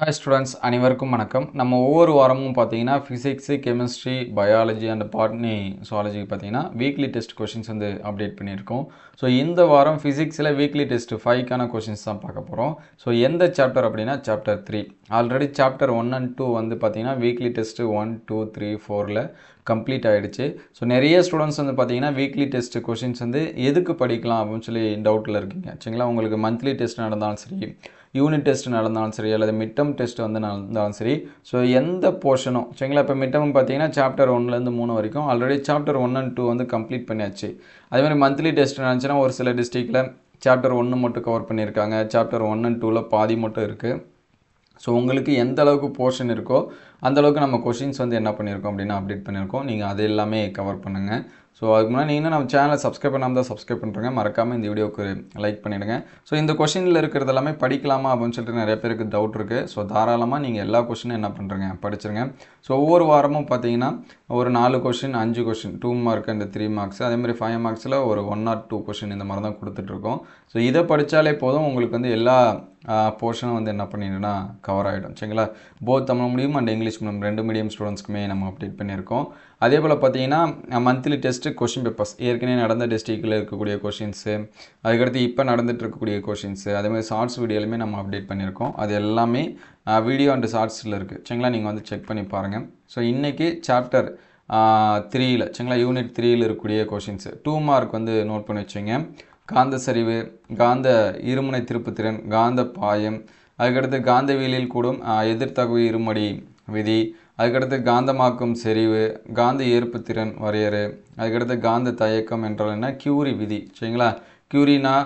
Hi students, அனைவருக்கும் வணக்கம். நம்ம ஒவ்வொரு வாரமும் பார்த்தீங்கன்னா physics, chemistry, biology and botany, zoology பார்த்தீங்கன்னா weekly test questions வந்து அப்டேட் பண்ணியிருக்கோம். ஸோ இந்த வாரம் ஃபிசிக்ஸில் வீக்லி டெஸ்ட் 5க்கான கொஷின்ஸ் தான் பார்க்க போகிறோம். ஸோ எந்த சாப்டர் அப்படின்னா சாப்டர் 3. ஆல்ரெடி சாப்டர் 1 and 2 வந்து பார்த்தீங்கன்னா வீக்லி டெஸ்ட் 1, 2, 3, 4ல் கம்ப்ளீட் ஆகிடுச்சு. ஸோ நிறைய ஸ்டூடெண்ட்ஸ் வந்து பார்த்தீங்கன்னா வீக்லி டெஸ்ட் கொஷின்ஸ் வந்து எதுக்கு படிக்கலாம் அப்படின்னு சொல்லி டவுட்டில் இருக்கீங்க. சரிங்களா, உங்களுக்கு மந்த்லி டெஸ்ட் நடந்தாலும் சரி, யூனிட் டெஸ்ட் நடந்தாலும் சரி, அல்லது மிட்டம் டெஸ்ட் வந்து நடந்தாலும் சரி, ஸோ எந்த போர்ஷனும் சரிங்களா. இப்போ மிட்டம் பார்த்தீங்கன்னா சாப்டர் 1லேருந்து 3 வரைக்கும் ஆல்ரெடி சாப்டர் 1 and 2 வந்து கம்ப்ளீட் பண்ணியாச்சு. அதேமாதிரி மந்த்லி டெஸ்ட் நடந்துச்சுன்னா ஒரு சில டிஸ்ட்ரிக்டில் சாப்டர் 1 மட்டும் கவர் பண்ணியிருக்காங்க, சாப்டர் 1 and 2ல் பாதி மட்டும் இருக்குது. ஸோ உங்களுக்கு எந்த அளவுக்கு போர்ஷன் இருக்கோ அந்தளவுக்கு நம்ம கொஷின்ஸ் வந்து என்ன பண்ணியிருக்கோம் அப்படின்னா அப்டேட் பண்ணியிருக்கோம். நீங்கள் அது எல்லாமே கவர் பண்ணுங்கள். ஸோ அதுக்கு முன்னாடி நீங்கள் நம்ம சேனலை சப்ஸ்கிரைப் பண்ணாமல் தான் சப்ஸ்கிரைப் பண்ணுறேங்க. மறக்காமல் இந்த வீடியோக்கு லைக் பண்ணிவிடுங்க. ஸோ இந்த கொஷினில் இருக்கிறது எல்லாமே படிக்கலாமா அப்படின்னு சொல்லிட்டு நிறைய பேருக்கு டவுட் இருக்குது. ஸோ தாராளமாக நீங்கள் எல்லா கொஷினும் என்ன பண்ணுறங்க படிச்சிருங்க. ஸோ ஒவ்வொரு வாரமும் பார்த்தீங்கன்னா ஒரு 4 question, 5 question, 2 mark and 3 marks, அதேமாதிரி 5 மார்க்ஸில் ஒரு 1 or 2 கொஷின் இந்த மாதிரி தான் கொடுத்துட்ருக்கோம். ஸோ இதை படித்தாலே போதும், உங்களுக்கு வந்து எல்லா போர்ஷனும் வந்து என்ன பண்ணிடுன்னா கவர் ஆகிடும். சரிங்களா, both Tamil medium and English medium 2 medium ஸ்டூடெண்ட்ஸ்க்குமே நம்ம அப்டேட் பண்ணியிருக்கோம். அதே போல் பார்த்தீங்கன்னா மந்த்லி டெஸ்ட்டு கொஷின் பேப்பர்ஸ் ஏற்கனவே நடந்த டிஸ்ட்ரிக்டில் இருக்கக்கூடிய கொஷின்ஸு, அதுக்கடுத்து இப்போ நடந்துகிட்டு இருக்கக்கூடிய கொஷின்ஸு, அதேமாதிரி ஷார்ட்ஸ் வீடியோலையுமே நம்ம அப்டேட் பண்ணியிருக்கோம். அது எல்லாமே வீடியோ அண்ட் ஷார்ட்ஸில் இருக்குது. சரிங்களா, நீங்கள் வந்து செக் பண்ணி பாருங்கள். ஸோ இன்றைக்கி சாப்டர் 3ல் சரிங்களா, யூனிட் 3ல் இருக்கக்கூடிய கொஷின்ஸு 2 மார்க் வந்து நோட் பண்ணி வச்சுங்க. காந்த சரிவு, காந்த இருமுனை திருப்புத்திறன், காந்த பாயம், அதுக்கடுத்து காந்தவியலில் கூடும் எதிர்த்தகவு இருமடி விதி, அதுக்கடுத்து காந்தமாக்கும் செறிவு, காந்த ஏற்புத்திறன் வரையறு, அதுக்கடுத்து காந்த தயக்கம் என்றால் என்ன, கியூரி விதி. சரிங்களா, கியூரினா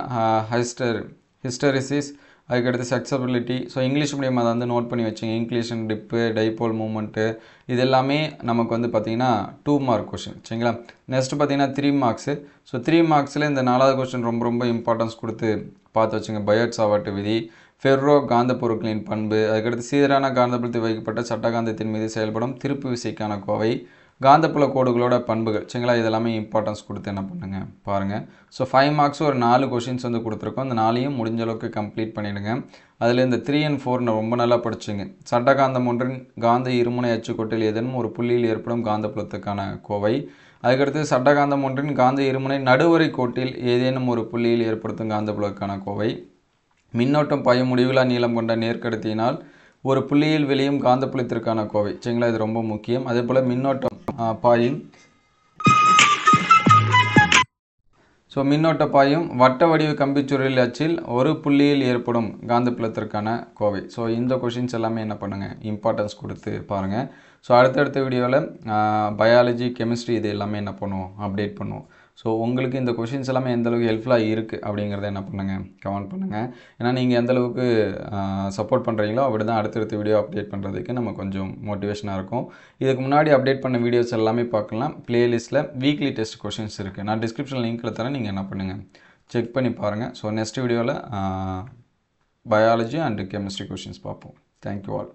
ஹிஸ்டரிசிஸ், அதுக்கடுத்து செக்ஸபிலிட்டி. ஸோ இங்கிலீஷ் மீடியம் அதை வந்து நோட் பண்ணி வச்சுங்க. இன்க்ளீஷன், டிப்பு, டைபோல் மூமெண்ட்டு, இது எல்லாமே நமக்கு வந்து பார்த்திங்கன்னா 2 மார்க் கொஷின். சரிங்களா, நெக்ஸ்ட்டு பார்த்திங்கன்னா 3 மார்க்ஸு. ஸோ 3 மார்க்ஸில் இந்த 4வது கொஷின் ரொம்ப இம்பார்ட்டன்ஸ் கொடுத்து பார்த்து வச்சுங்க. பயோட் சாவர்ட் விதி, ஃபெர்ரோ காந்த பொருட்களின் பண்பு, அதுக்கடுத்து சீரான காந்தப்புலத்தில் வைக்கப்பட்ட சட்டகாந்தத்தின் மீது செயல்படும் திருப்பு விசைக்கான கோவை, காந்தப்புல கோடுகளோட பண்புகள். சரிங்களா, இதெல்லாமே இம்பார்ட்டன்ஸ் கொடுத்து என்ன பண்ணுங்கள் பாருங்கள். ஸோ 5 மார்க்ஸ் ஒரு 4 கொஷின்ஸ் வந்து கொடுத்துருக்கோம். இந்த 4ஐயும் முடிஞ்ச அளவுக்கு கம்ப்ளீட் பண்ணிவிடுங்க. அதில் இந்த 3 and 4 ரொம்ப நல்லா படிச்சுங்க. சட்டகாந்தம் ஒன்றின் காந்த இருமுனை அச்சுக்கோட்டில் ஏதேனும் ஒரு புள்ளியில் ஏற்படும் காந்தப்புலத்துக்கான கோவை, அதுக்கடுத்து சட்டகாந்தம் ஒன்றின் காந்த இருமுனை நடுவரை கோட்டில் ஏதேனும் ஒரு புள்ளியில் ஏற்படுத்தும் காந்தப்புலத்துக்கான கோவை, மின்னோட்டம் பாயும் முடிவிலா நீளம் கொண்ட நேர்கடத்தியினால் ஒரு புள்ளியில் வெளியும் காந்தப்புலத்திற்கான கோவை. சரிங்களா, இது ரொம்ப முக்கியம். அதே போல் மின்னோட்டம் பாயும் மின்னோட்ட பாயும் வட்ட வடிவ கம்பிச்சுருள் அச்சில் ஒரு புள்ளியில் ஏற்படும் காந்தப்புலத்திற்கான கோவை. ஸோ இந்த கொஷின்ஸ் எல்லாமே என்ன பண்ணுங்கள் இம்பார்ட்டன்ஸ் கொடுத்து பாருங்கள். ஸோ அடுத்தடுத்த வீடியோவில் பயாலஜி, கெமிஸ்ட்ரி இது எல்லாமே என்ன பண்ணுவோம் அப்டேட் பண்ணுவோம். ஸோ உங்களுக்கு இந்த கொஷின்ஸ் எல்லாமே எந்தளவுக்கு ஹெல்ப்ஃபுல்லாக இருக்குது அப்படிங்கிறத என்ன பண்ணுங்கள் கமெண்ட் பண்ணுங்கள். ஏன்னா நீங்கள் எந்தளவுக்கு சப்போர்ட் பண்ணுறீங்களோ அப்படி தான் அடுத்தடுத்த வீடியோ அப்டேட் பண்ணுறதுக்கு நம்ம கொஞ்சம் மோட்டிவேஷனாக இருக்கும். இதுக்கு முன்னாடி அப்டேட் பண்ண வீடியோஸ் எல்லாமே பார்க்கலாம். ப்ளேலிஸ்ட்டில் வீக்லி டெஸ்ட் கொஷின்ஸ் இருக்குது. நான் டிஸ்கிரிப்ஷன் லிங்க்கில் தரேன், நீங்கள் என்ன பண்ணுங்கள் செக் பண்ணி பாருங்கள். ஸோ நெக்ஸ்ட் வீடியோவில் பயாலஜி அண்ட் கெமிஸ்ட்ரி கொஷின்ஸ் பார்ப்போம். Thank you all.